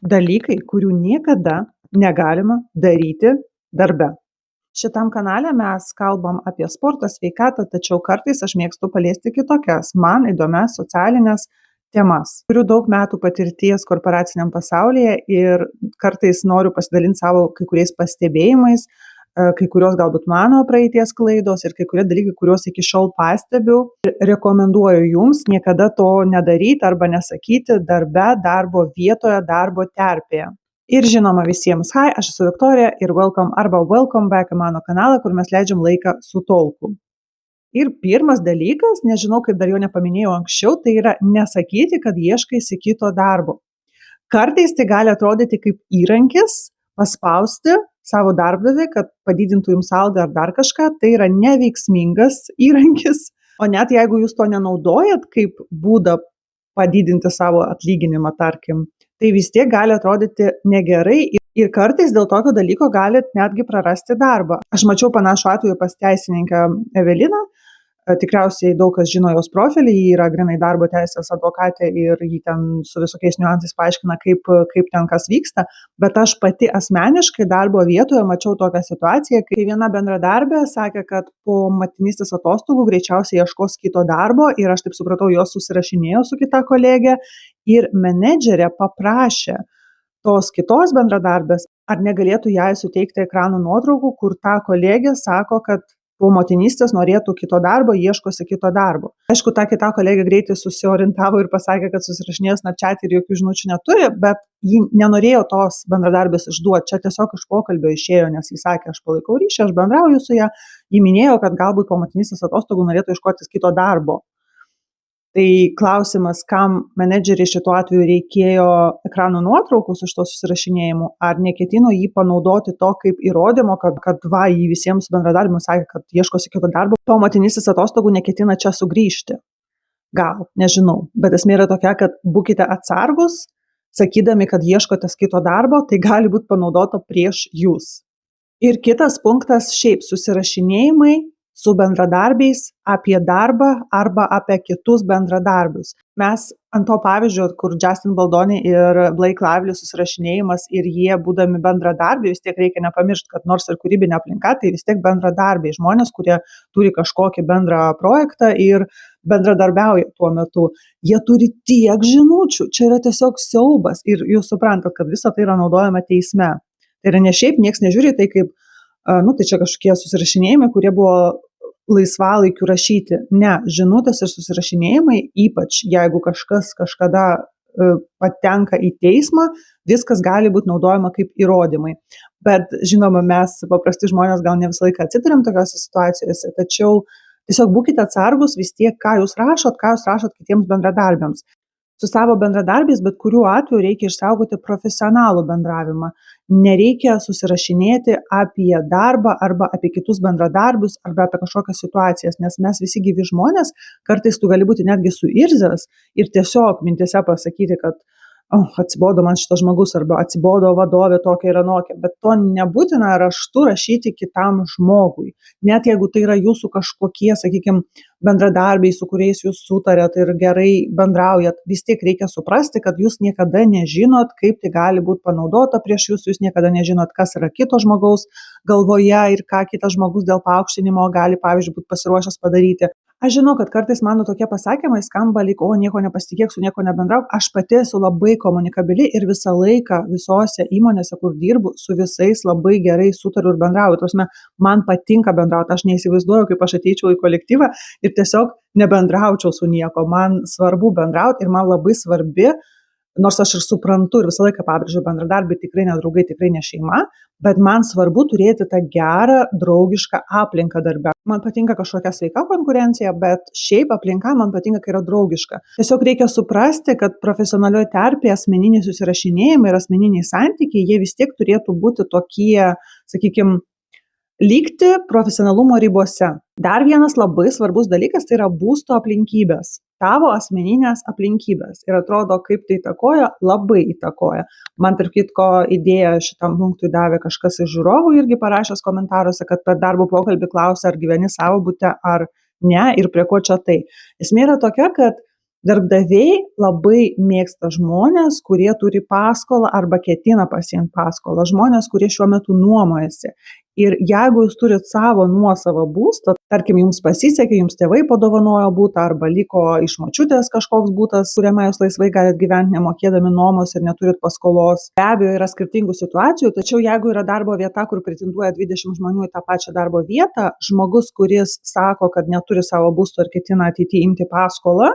Dalykai, kurių niekada negalima daryti darbe. Šitam kanale mes kalbam apie sportą, sveikatą, tačiau kartais aš mėgstu paliesti kitokias, man įdomias socialinės temas. Turiu daug metų patirties korporaciniam pasaulyje ir kartais noriu pasidalinti savo kai kuriais pastebėjimais, kai kurios galbūt mano praeities klaidos ir kai kurie dalykai, kuriuos iki šiol pastebiu. Rekomenduoju jums niekada to nedaryti arba nesakyti darbe, darbo vietoje, darbo terpėje. Ir žinoma visiems, hi, aš esu Viktorija ir welcome back į mano kanalą, kur mes leidžiam laiką su tolku. Ir pirmas dalykas, nežinau, kaip dar jo nepaminėjau anksčiau, tai yra nesakyti, kad ieškaisi kito darbo. Kartais tai gali atrodyti kaip įrankis paspausti savo darbdavį, kad padidintų jums algą ar dar kažką, tai yra neveiksmingas įrankis, o net jeigu jūs to nenaudojat kaip būdą padidinti savo atlyginimą, tarkim, tai vis tiek gali atrodyti negerai ir kartais dėl tokio dalyko galit netgi prarasti darbą. Aš mačiau panašų atvejį pas teisininką Eveliną. Tikriausiai daug kas žino jos profilį, ji yra grynai darbo teisės advokatė ir ji ten su visokiais niuansais paaiškina, kaip ten kas vyksta, bet aš pati asmeniškai darbo vietoje mačiau tokią situaciją, kai viena bendradarbė sakė, kad po motinystės atostogų greičiausiai ieškos kito darbo ir aš taip supratau, jos susirašinėjo su kita kolegė ir menedžerė paprašė tos kitos bendradarbės, ar negalėtų jai suteikti ekranų nuotraukų, kur ta kolegė sako, kad po motinystės norėtų kito darbo, ieškosi kito darbo. Aišku, ta kita kolegė greitai susiorientavo ir pasakė, kad susirašinėjo Snapchat ir jokių žinučių neturi, bet ji nenorėjo tos bendradarbės išduoti. Čia tiesiog iš pokalbio išėjo, nes jis sakė, aš palaikau ryšį, aš bendrauju su ją. Ji minėjo, kad galbūt po motinystės atostogų norėtų ieškotis kito darbo. Tai klausimas, kam menedžeriai šituo atveju reikėjo ekranų nuotraukų su šito susirašinėjimu, ar neketino jį panaudoti to kaip įrodymo, kad jį visiems bendradarbiams sakė, kad ieškosi kito darbo, po motinystės atostogų neketina čia sugrįžti. Gal, nežinau, bet esmė yra tokia, kad būkite atsargus, sakydami, kad ieškotės kito darbo, tai gali būti panaudota prieš jūs. Ir kitas punktas, šiaip susirašinėjimai su bendradarbiais apie darbą arba apie kitus bendradarbius. Mes ant to pavyzdžio, kur Justin Baldoni ir Blake Lively susirašinėjimas ir jie būdami bendradarbiai, vis tiek reikia nepamiršti, kad nors ir kūrybinė aplinka, tai vis tiek bendradarbiai, žmonės, kurie turi kažkokį bendrą projektą ir bendradarbiauja tuo metu. Jie turi tiek žinučių, čia yra tiesiog siaubas ir jūs suprantat, kad visa tai yra naudojama teisme. Tai yra ne šiaip, nieks nežiūri tai kaip tai čia kažkokie susirašinėjimai, kurie buvo laisvalaikiu rašyti. Ne, žinutės ir susirašinėjimai, ypač jeigu kažkas kažkada patenka į teismą, viskas gali būti naudojama kaip įrodymai. Bet žinoma, mes paprasti žmonės gal ne visą laiką atsiduriam tokiose situacijose, tačiau tiesiog būkite atsargus vis tiek, ką jūs rašot kitiems bendradarbiams. Su savo bendradarbiais, bet kuriuo atveju reikia išsaugoti profesionalų bendravimą. Nereikia susirašinėti apie darbą arba apie kitus bendradarbius arba apie kažkokias situacijas, nes mes visi gyvi žmonės, kartais tu gali būti netgi suirzęs ir tiesiog mintise pasakyti, kad atsibodo man šitas žmogus arba atsibodo vadovė tokia ir anokia, bet to nebūtina raštu rašyti kitam žmogui. Net jeigu tai yra jūsų kažkokie, sakykime, bendradarbiai, su kuriais jūs sutarėt ir gerai bendraujat, vis tiek reikia suprasti, kad jūs niekada nežinot, kaip tai gali būti panaudota prieš jūs niekada nežinot, kas yra kito žmogaus galvoje ir ką kitas žmogus dėl paaukštinimo gali, pavyzdžiui, būti pasiruošęs padaryti. Aš žinau, kad kartais mano tokie pasakymai skamba lyg, nieko nepasitikėk, su nieko nebendrauk. Aš pati esu labai komunikabili ir visą laiką visose įmonėse, kur dirbu, su visais labai gerai sutariu ir bendrauju. Tuosme, man patinka bendrauti, aš neįsivaizduoju, kaip aš ateičiau į kolektyvą ir tiesiog nebendraučiau su nieko. Man svarbu bendrauti ir man labai svarbi, nors aš ir suprantu ir visą laiką pabrėžiu, bendradarbiai tikrai ne draugai, tikrai ne šeima, bet man svarbu turėti tą gerą, draugišką aplinką darbe. Man patinka kažkokia sveika konkurencija, bet šiaip aplinka man patinka, kai yra draugiška. Tiesiog reikia suprasti, kad profesionalioje terpėje asmeniniai susirašinėjimai ir asmeniniai santykiai, jie vis tiek turėtų būti tokie, sakykime, likti profesionalumo ribose. Dar vienas labai svarbus dalykas tai yra būsto aplinkybės. Tavo asmeninės aplinkybės. Ir atrodo, kaip tai įtakoja, labai įtakoja. Man tarp kitko idėją šitam punktui davė kažkas iš žiūrovų irgi parašęs komentaruose, kad per darbo pokalbį klausia, ar gyveni savo bute ar ne ir prie ko čia tai. Esmė yra tokia, kad Darbdaviai labai mėgsta žmonės, kurie turi paskolą arba ketina pasiimti paskolą, žmonės, kurie šiuo metu nuomojasi. Ir jeigu jūs turit savo nuosavą būstą, tarkim, jums pasisekė, jums tėvai padovanojo būtą arba liko iš močiutės kažkoks būtas, kuriame jūs laisvai galite gyventi nemokėdami nuomos ir neturit paskolos. Be abejo, yra skirtingų situacijų, tačiau jeigu yra darbo vieta, kur pretenduoja 20 žmonių į tą pačią darbo vietą, žmogus, kuris sako, kad neturi savo būsto ir ketina ateityje imti paskolą,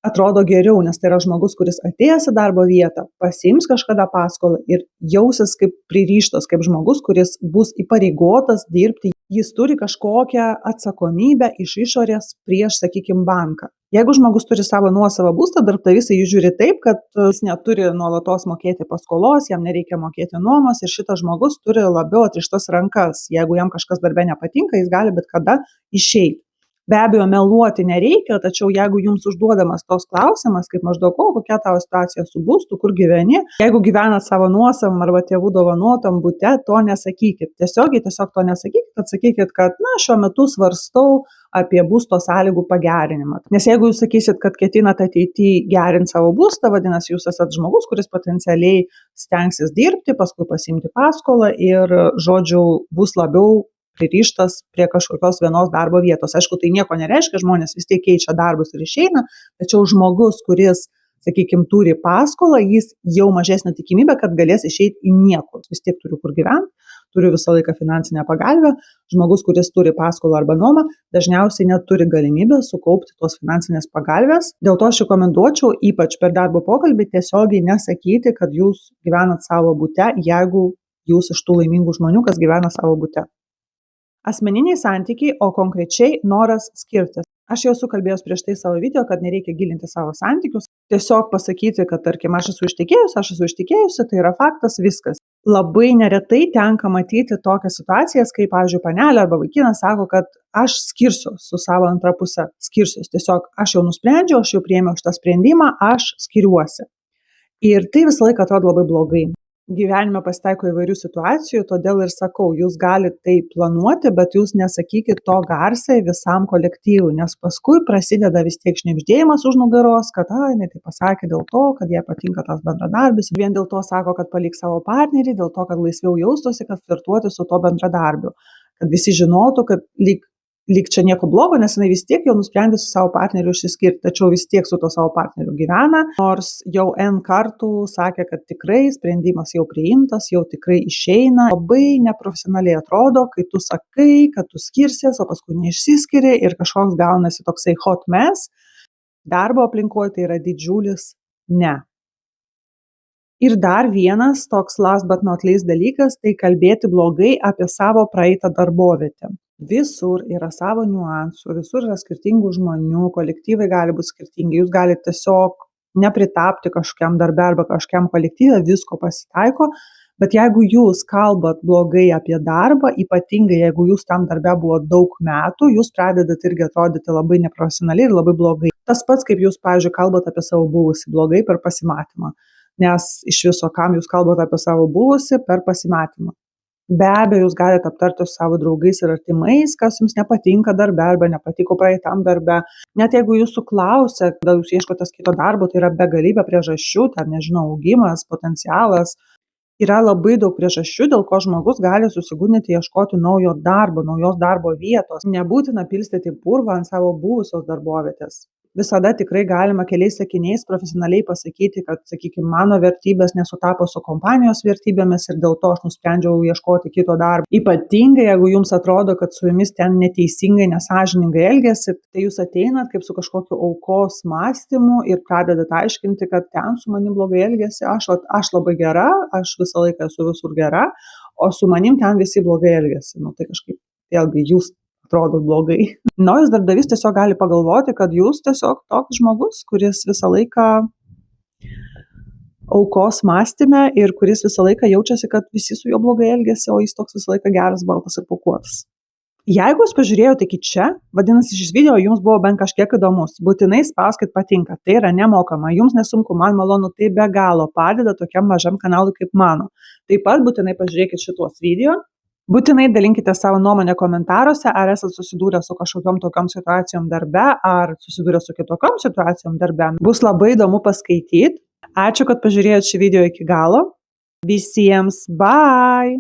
atrodo geriau, nes tai yra žmogus, kuris atėjęs į darbo vietą, pasiims kažkada paskolą ir jausis kaip pririštas, kaip žmogus, kuris bus įpareigotas dirbti. Jis turi kažkokią atsakomybę iš išorės prieš, sakykime, banką. Jeigu žmogus turi savo nuosavą būstą, darbdavys jį žiūri taip, kad jis neturi nuolatos mokėti paskolos, jam nereikia mokėti nuomos ir šitas žmogus turi labiau atrištas rankas. Jeigu jam kažkas darbe nepatinka, jis gali bet kada išeiti. Be abejo, meluoti nereikia, tačiau jeigu jums užduodamas tos klausimas, kaip maždaug, kokia tavo situacija su būstu, kur gyveni, jeigu gyvenat savo nuosavam arba tėvų dovanotam bute, to nesakykit. Tiesiog to nesakykit, atsakykit, kad šiuo metu svarstau apie būsto sąlygų pagerinimą. Nes jeigu jūs sakysit, kad ketinat ateityje gerinti savo būstą, vadinasi, jūs esat žmogus, kuris potencialiai stengsis dirbti, paskui pasiimti paskolą ir, žodžiu, bus labiau pririštas prie kažkokios vienos darbo vietos. Aišku, tai nieko nereiškia, žmonės vis tiek keičia darbus ir išeina, tačiau žmogus, kuris, sakykime, turi paskolą, jis jau mažesnė tikimybė, kad galės išeiti į niekur. Vis tiek turiu kur gyventi, turiu visą laiką finansinę pagalbę. Žmogus, kuris turi paskolą arba nuomą, dažniausiai neturi galimybę sukaupti tos finansinės pagalbės. Dėl to aš rekomenduočiau, ypač per darbo pokalbį, tiesiogiai nesakyti, kad jūs gyvenat savo bute, jeigu jūs iš tų laimingų žmonių, kas gyvena savo bute. Asmeniniai santykiai, o konkrečiai noras skirtis. Aš jau esu kalbėjęs prieš tai savo video, kad nereikia gilinti savo santykius. Tiesiog pasakyti, kad tarkim aš esu ištekėjusi, tai yra faktas, viskas. Labai neretai tenka matyti tokias situacijas, kai, pavyzdžiui, panelė arba vaikinas sako, kad aš skirsiu su savo antra puse. Skirsiu. Tiesiog aš jau nusprendžiau, aš jau priėmiau šitą sprendimą, aš skiriuosi. Ir tai visą laiką atrodo labai blogai. Gyvenime pasitaiko įvairių situacijų, todėl ir sakau, jūs galite tai planuoti, bet jūs nesakykit to garsiai visam kolektyvui, nes paskui prasideda vis tiek šnibždėjimas už nugaros, kad jinai tai pasakė dėl to, kad jai patinka tas bendradarbis, vien dėl to sako, kad paliks savo partnerį, dėl to, kad laisviau jaustosi, kad flirtuoti su to bendradarbiu, kad visi žinotų, kad lyg čia nieko blogo, nes jinai vis tiek jau nusprendė su savo partneriu išsiskirti, tačiau vis tiek su to savo partneriu gyvena, nors jau N kartų sakė, kad tikrai sprendimas jau priimtas, jau tikrai išeina. Labai neprofesionaliai atrodo, kai tu sakai, kad tu skirsies, o paskui neišsiskiri ir kažkoks gaunasi toksai hot mess. Darbo aplinkoje tai yra didžiulis ne. Ir dar vienas toks last but not least dalykas, tai kalbėti blogai apie savo praeitą darbovietę. Visur yra savo niuansų, visur yra skirtingų žmonių, kolektyvai gali būti skirtingi, jūs galite tiesiog nepritapti kažkokiam darbe arba kažkokiam kolektyvui, visko pasitaiko, bet jeigu jūs kalbat blogai apie darbą, ypatingai jeigu jūs tam darbe buvo daug metų, jūs pradedat irgi atrodyti labai neprofesionaliai ir labai blogai. Tas pats, kaip jūs, pavyzdžiui, kalbat apie savo buvusį blogai per pasimatymą, nes iš viso kam jūs kalbat apie savo buvusį per pasimatymą. Be abejo, jūs galite aptarti su savo draugais ir artimais, kas jums nepatinka darbe arba nepatiko praeitam darbe. Net jeigu jūsų klausia, kada jūs ieškotės kito darbo, tai yra begalybė priežasčių, augimas, potencialas. Yra labai daug priežasčių, dėl ko žmogus gali susigundyti ieškoti naujo darbo, naujos darbo vietos. Nebūtina pilstyti purvą ant savo buvusios darbovietės. Visada tikrai galima keliais sakiniais profesionaliai pasakyti, kad, sakykime, mano vertybės nesutapo su kompanijos vertybėmis ir dėl to aš nusprendžiau ieškoti kito darbo. Ypatingai, jeigu jums atrodo, kad su jumis ten neteisingai, nesąžiningai elgiasi, tai jūs ateinat kaip su kažkokiu aukos mąstymu ir pradedat aiškinti, kad ten su manim blogai elgiasi, aš labai gera, aš visą laiką esu visur gera, o su manim ten visi blogai elgiasi. Tai kažkaip, vėlgi, jūs atrodo blogai. Naujas darbdavys tiesiog gali pagalvoti, kad jūs tiesiog toks žmogus, kuris visą laiką aukos mąstyme ir kuris visą laiką jaučiasi, kad visi su juo blogai elgiasi, o jis toks visą laiką geras, baltas ir pūkuotas. Jeigu jūs pažiūrėjote iki čia, vadinasi, šis video jums buvo bent kažkiek įdomus, būtinai spauskit patinka, tai yra nemokama, jums nesunku, man malonu, tai be galo padeda tokiam mažam kanalui kaip mano. Taip pat būtinai pažiūrėkit šitos video. Būtinai dalinkite savo nuomonę komentaruose, ar esate susidūrę su kažkokiom tokiom situacijom darbe, ar susidūrę su kitokiom situacijom darbe. Bus labai įdomu paskaityti. Ačiū, kad pažiūrėjote šį video iki galo. Visiems bye!